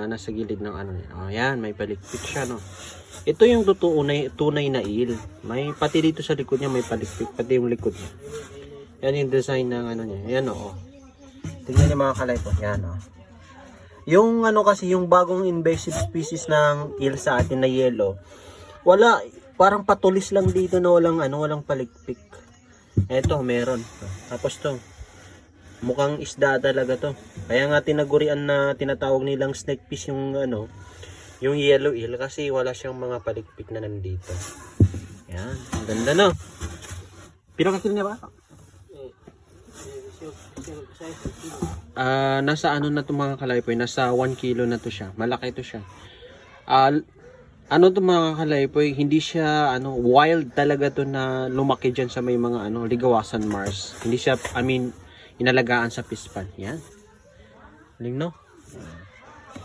nasa gilid ng ano niya. Yan, may palikpik siya, no. Ito yung tunay na eel. May pati dito sa likod niya may palikpik, pati yung likod niya. Yan yung design ng ano niya. Yan, oh. Tingnan niyo mga kalay po. Yan, oh. Yung ano kasi, yung bagong invasive species ng eel sa atin na yellow, wala, parang patulis lang dito na walang palikpik. Eto, meron. Tapos to, mukhang isda talaga to. Kaya nga tinagurian na tinatawag nilang snake fish yung ano, yung yellow eel kasi wala siyang mga palikpik na nandito. Yan, ang ganda no. Pinakakil niya ba? Nasa ano na to mga kalaypoy, nasa 1 kilo na to siya. Malaki to siya. Ano to mga kalaypoy, hindi siya ano, wild talaga to na lumaki dyan sa may mga ano, ligawasan Mars. Hindi siya, inalagaan sa pispan. Yan. Galing no?